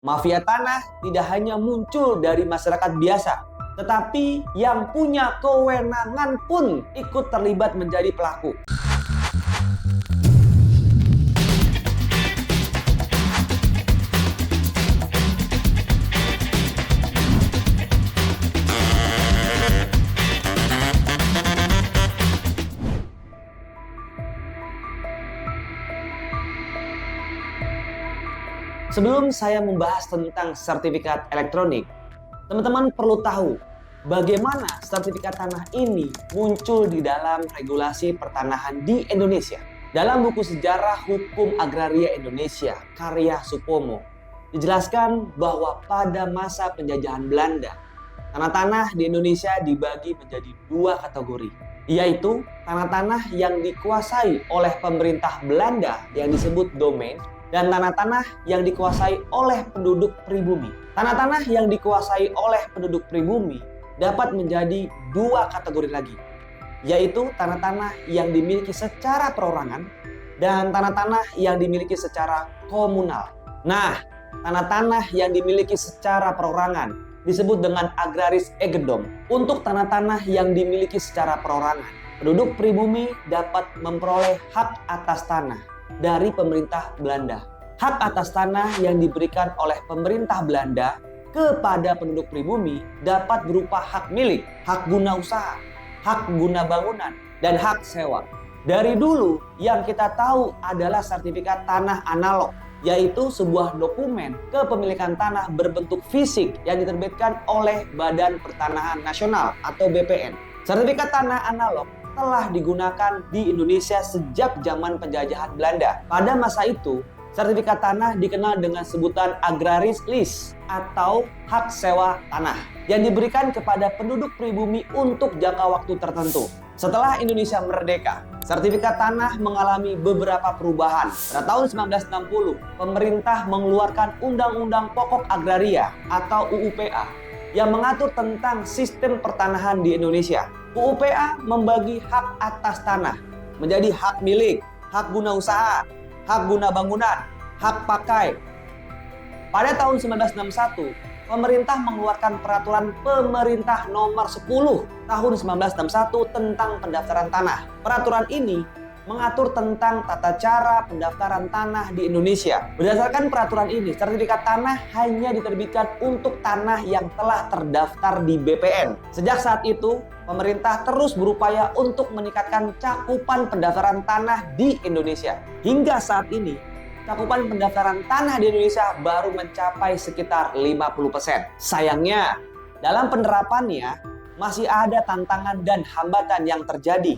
Mafia tanah tidak hanya muncul dari masyarakat biasa, tetapi yang punya kewenangan pun ikut terlibat menjadi pelaku. Sebelum saya membahas tentang sertifikat elektronik, teman-teman perlu tahu bagaimana sertifikat tanah ini muncul di dalam regulasi pertanahan di Indonesia. Dalam buku Sejarah Hukum Agraria Indonesia, karya Supomo, dijelaskan bahwa pada masa penjajahan Belanda, tanah-tanah di Indonesia dibagi menjadi dua kategori, yaitu tanah-tanah yang dikuasai oleh pemerintah Belanda yang disebut domain, dan tanah-tanah yang dikuasai oleh penduduk pribumi. Tanah-tanah yang dikuasai oleh penduduk pribumi dapat menjadi dua kategori lagi, yaitu tanah-tanah yang dimiliki secara perorangan dan tanah-tanah yang dimiliki secara komunal. Nah, tanah-tanah yang dimiliki secara perorangan disebut dengan agraris eigendom. Untuk tanah-tanah yang dimiliki secara perorangan, penduduk pribumi dapat memperoleh hak atas tanah dari pemerintah Belanda. Hak atas tanah yang diberikan oleh pemerintah Belanda kepada penduduk pribumi dapat berupa hak milik, hak guna usaha, hak guna bangunan, dan hak sewa. Dari dulu yang kita tahu adalah sertifikat tanah analog, yaitu sebuah dokumen kepemilikan tanah berbentuk fisik yang diterbitkan oleh Badan Pertanahan Nasional atau BPN. Sertifikat tanah analog telah digunakan di Indonesia sejak zaman penjajahan Belanda. Pada masa itu, sertifikat tanah dikenal dengan sebutan agraris lease atau hak sewa tanah yang diberikan kepada penduduk pribumi untuk jangka waktu tertentu. Setelah Indonesia merdeka, sertifikat tanah mengalami beberapa perubahan. Pada tahun 1960, pemerintah mengeluarkan Undang-Undang Pokok Agraria atau UUPA yang mengatur tentang sistem pertanahan di Indonesia. UUPA membagi hak atas tanah menjadi hak milik, hak guna usaha, hak guna bangunan, hak pakai. Pada tahun 1961, pemerintah mengeluarkan peraturan pemerintah nomor 10 tahun 1961 tentang pendaftaran tanah. Peraturan ini mengatur tentang tata cara pendaftaran tanah di Indonesia. Berdasarkan peraturan ini, sertifikat tanah hanya diterbitkan untuk tanah yang telah terdaftar di BPN. Sejak saat itu, pemerintah terus berupaya untuk meningkatkan cakupan pendaftaran tanah di Indonesia. Hingga saat ini, cakupan pendaftaran tanah di Indonesia baru mencapai sekitar 50%. Sayangnya, dalam penerapannya masih ada tantangan dan hambatan yang terjadi.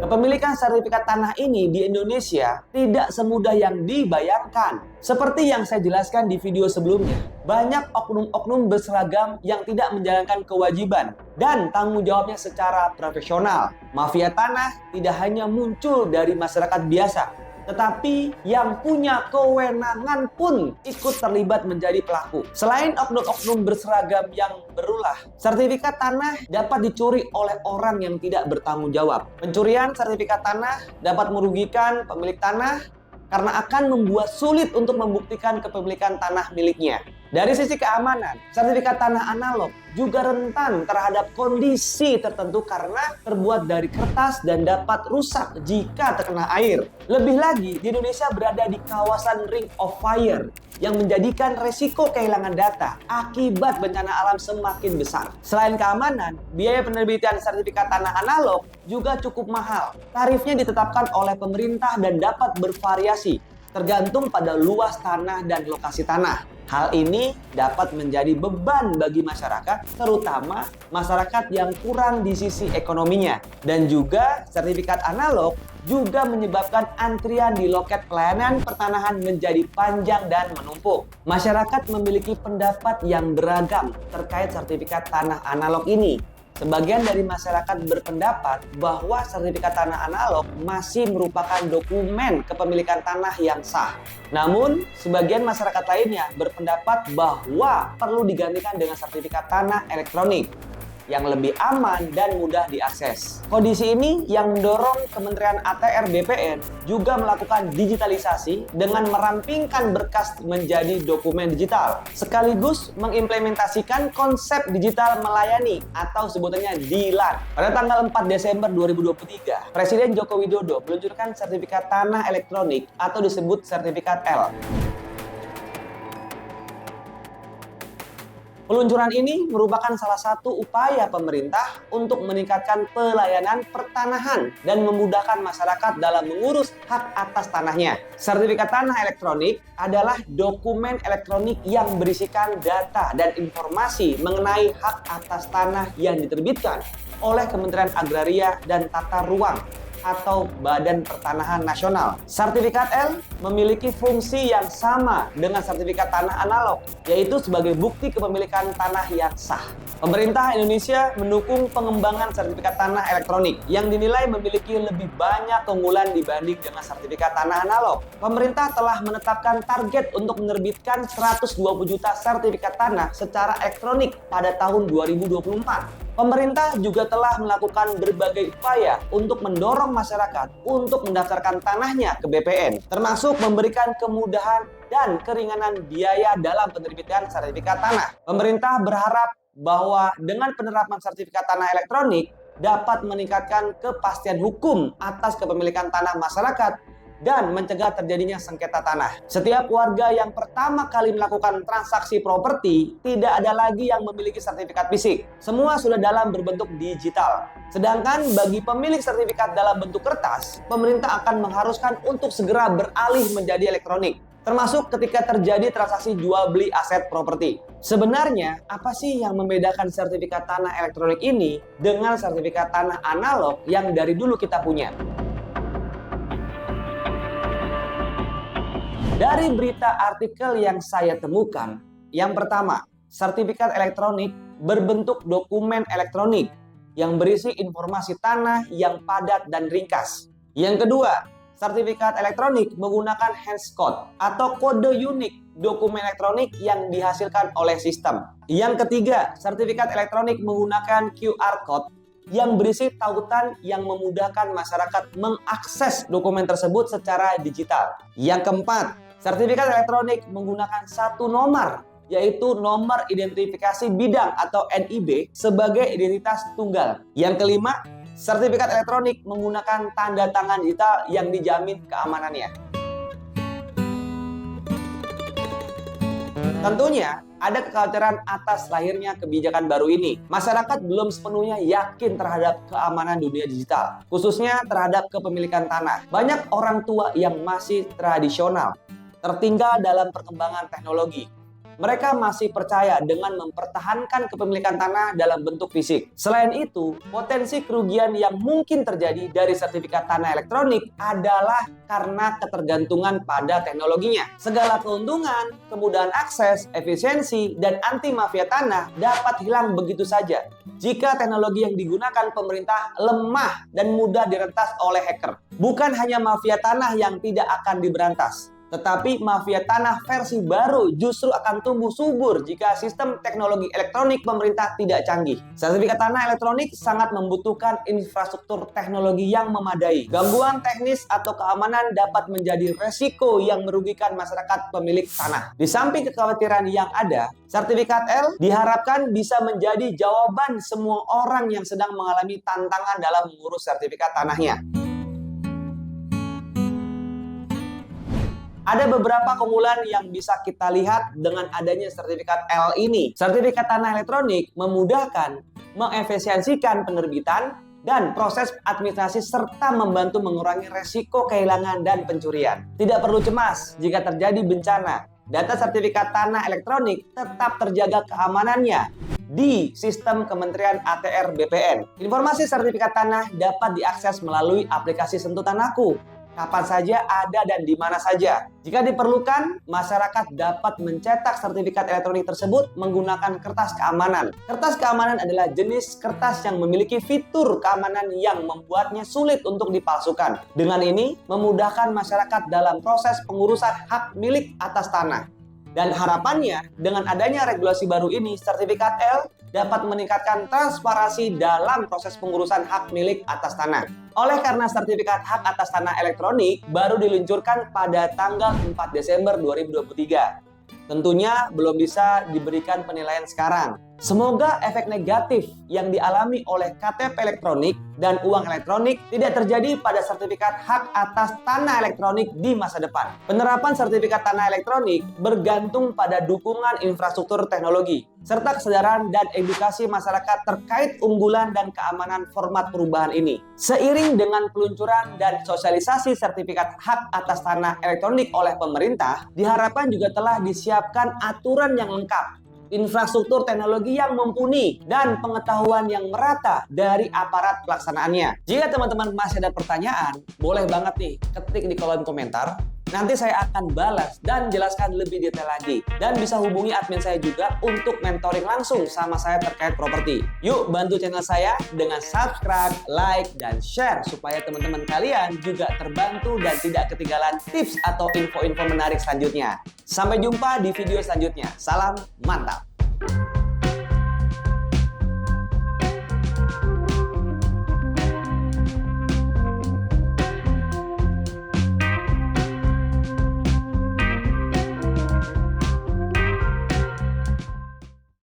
Kepemilikan sertifikat tanah ini di Indonesia tidak semudah yang dibayangkan. Seperti yang saya jelaskan di video sebelumnya, banyak oknum-oknum berseragam yang tidak menjalankan kewajiban dan tanggung jawabnya secara profesional. Mafia tanah tidak hanya muncul dari masyarakat biasa, tetapi yang punya kewenangan pun ikut terlibat menjadi pelaku. Selain oknum-oknum berseragam yang berulah, sertifikat tanah dapat dicuri oleh orang yang tidak bertanggung jawab. Pencurian sertifikat tanah dapat merugikan pemilik tanah karena akan membuat sulit untuk membuktikan kepemilikan tanah miliknya. Dari sisi keamanan, sertifikat tanah analog juga rentan terhadap kondisi tertentu karena terbuat dari kertas dan dapat rusak jika terkena air. Lebih lagi, di Indonesia berada di kawasan Ring of Fire yang menjadikan resiko kehilangan data akibat bencana alam semakin besar. Selain keamanan, biaya penerbitan sertifikat tanah analog juga cukup mahal. Tarifnya ditetapkan oleh pemerintah dan dapat bervariasi tergantung pada luas tanah dan lokasi tanah. Hal ini dapat menjadi beban bagi masyarakat, terutama masyarakat yang kurang di sisi ekonominya. Dan juga sertifikat analog juga menyebabkan antrian di loket pelayanan pertanahan menjadi panjang dan menumpuk. Masyarakat memiliki pendapat yang beragam terkait sertifikat tanah analog ini. Sebagian dari masyarakat berpendapat bahwa sertifikat tanah analog masih merupakan dokumen kepemilikan tanah yang sah. Namun, sebagian masyarakat lainnya berpendapat bahwa perlu digantikan dengan sertifikat tanah elektronik. yang lebih aman dan mudah diakses. Kondisi ini yang mendorong Kementerian ATR BPN juga melakukan digitalisasi dengan merampingkan berkas menjadi dokumen digital, sekaligus mengimplementasikan konsep digital melayani atau sebutannya DiLAN. Pada tanggal 4 Desember 2023, Presiden Joko Widodo meluncurkan sertifikat tanah elektronik atau disebut sertifikat L. Peluncuran ini merupakan salah satu upaya pemerintah untuk meningkatkan pelayanan pertanahan dan memudahkan masyarakat dalam mengurus hak atas tanahnya. Sertifikat tanah elektronik adalah dokumen elektronik yang berisikan data dan informasi mengenai hak atas tanah yang diterbitkan oleh Kementerian Agraria dan Tata Ruang atau Badan Pertanahan Nasional. Sertifikat L memiliki fungsi yang sama dengan sertifikat tanah analog, yaitu sebagai bukti kepemilikan tanah yang sah. Pemerintah Indonesia mendukung pengembangan sertifikat tanah elektronik yang dinilai memiliki lebih banyak keunggulan dibanding dengan sertifikat tanah analog. Pemerintah telah menetapkan target untuk menerbitkan 120 juta sertifikat tanah secara elektronik pada tahun 2024. Pemerintah juga telah melakukan berbagai upaya untuk mendorong masyarakat untuk mendaftarkan tanahnya ke BPN, termasuk memberikan kemudahan dan keringanan biaya dalam penerbitan sertifikat tanah. Pemerintah berharap bahwa dengan penerapan sertifikat tanah elektronik dapat meningkatkan kepastian hukum atas kepemilikan tanah masyarakat dan mencegah terjadinya sengketa tanah. Setiap warga yang pertama kali melakukan transaksi properti tidak ada lagi yang memiliki sertifikat fisik. Semua sudah dalam berbentuk digital. Sedangkan bagi pemilik sertifikat dalam bentuk kertas, pemerintah akan mengharuskan untuk segera beralih menjadi elektronik, termasuk ketika terjadi transaksi jual beli aset properti. Sebenarnya, apa sih yang membedakan sertifikat tanah elektronik ini dengan sertifikat tanah analog yang dari dulu kita punya? Dari berita artikel yang saya temukan, yang pertama, sertifikat elektronik berbentuk dokumen elektronik yang berisi informasi tanah yang padat dan ringkas. Yang kedua, sertifikat elektronik menggunakan hashcode atau kode unik dokumen elektronik yang dihasilkan oleh sistem. Yang ketiga, sertifikat elektronik menggunakan QR code yang berisi tautan yang memudahkan masyarakat mengakses dokumen tersebut secara digital. Yang keempat, sertifikat elektronik menggunakan satu nomor, yaitu nomor identifikasi bidang atau NIB sebagai identitas tunggal. Yang kelima, sertifikat elektronik menggunakan tanda tangan digital yang dijamin keamanannya. Tentunya, ada kekhawatiran atas lahirnya kebijakan baru ini. Masyarakat belum sepenuhnya yakin terhadap keamanan dunia digital, khususnya terhadap kepemilikan tanah. Banyak orang tua yang masih tradisional, tertinggal dalam perkembangan teknologi. Mereka masih percaya dengan mempertahankan kepemilikan tanah dalam bentuk fisik. Selain itu, potensi kerugian yang mungkin terjadi dari sertifikat tanah elektronik adalah karena ketergantungan pada teknologinya. Segala keuntungan, kemudahan akses, efisiensi, dan anti mafia tanah dapat hilang begitu saja jika teknologi yang digunakan pemerintah lemah dan mudah direntas oleh hacker. Bukan hanya mafia tanah yang tidak akan diberantas, tetapi mafia tanah versi baru justru akan tumbuh subur jika sistem teknologi elektronik pemerintah tidak canggih. Sertifikat tanah elektronik sangat membutuhkan infrastruktur teknologi yang memadai. Gangguan teknis atau keamanan dapat menjadi resiko yang merugikan masyarakat pemilik tanah. Di samping kekhawatiran yang ada, sertifikat L diharapkan bisa menjadi jawaban semua orang yang sedang mengalami tantangan dalam mengurus sertifikat tanahnya. Ada beberapa keunggulan yang bisa kita lihat dengan adanya sertifikat L ini. Sertifikat tanah elektronik memudahkan, mengefisiensikan penerbitan, dan proses administrasi serta membantu mengurangi resiko kehilangan dan pencurian. Tidak perlu cemas jika terjadi bencana. Data sertifikat tanah elektronik tetap terjaga keamanannya di sistem Kementerian ATR BPN. Informasi sertifikat tanah dapat diakses melalui aplikasi Sentuh Tanahku, kapan saja, ada, dan di mana saja. Jika diperlukan, masyarakat dapat mencetak sertifikat elektronik tersebut menggunakan kertas keamanan. Kertas keamanan adalah jenis kertas yang memiliki fitur keamanan yang membuatnya sulit untuk dipalsukan. Dengan ini, memudahkan masyarakat dalam proses pengurusan hak milik atas tanah. Dan harapannya, dengan adanya regulasi baru ini, sertifikat L dapat meningkatkan transparansi dalam proses pengurusan hak milik atas tanah. Oleh karena sertifikat hak atas tanah elektronik baru diluncurkan pada tanggal 4 Desember 2023. Tentunya belum bisa diberikan penilaian sekarang. Semoga efek negatif yang dialami oleh KTP elektronik dan uang elektronik tidak terjadi pada sertifikat hak atas tanah elektronik di masa depan. Penerapan sertifikat tanah elektronik bergantung pada dukungan infrastruktur teknologi, serta kesadaran dan edukasi masyarakat terkait unggulan dan keamanan format perubahan ini. Seiring dengan peluncuran dan sosialisasi sertifikat hak atas tanah elektronik oleh pemerintah, diharapkan juga telah disiapkan aturan yang lengkap, infrastruktur teknologi yang mumpuni, dan pengetahuan yang merata dari aparat pelaksanaannya. Jika teman-teman masih ada pertanyaan, boleh banget nih ketik di kolom komentar. Nanti saya akan balas dan jelaskan lebih detail lagi. Dan bisa hubungi admin saya juga untuk mentoring langsung sama saya terkait properti. Yuk bantu channel saya dengan subscribe, like, dan share supaya teman-teman kalian juga terbantu dan tidak ketinggalan tips atau info-info menarik selanjutnya. Sampai jumpa di video selanjutnya. Salam mantap!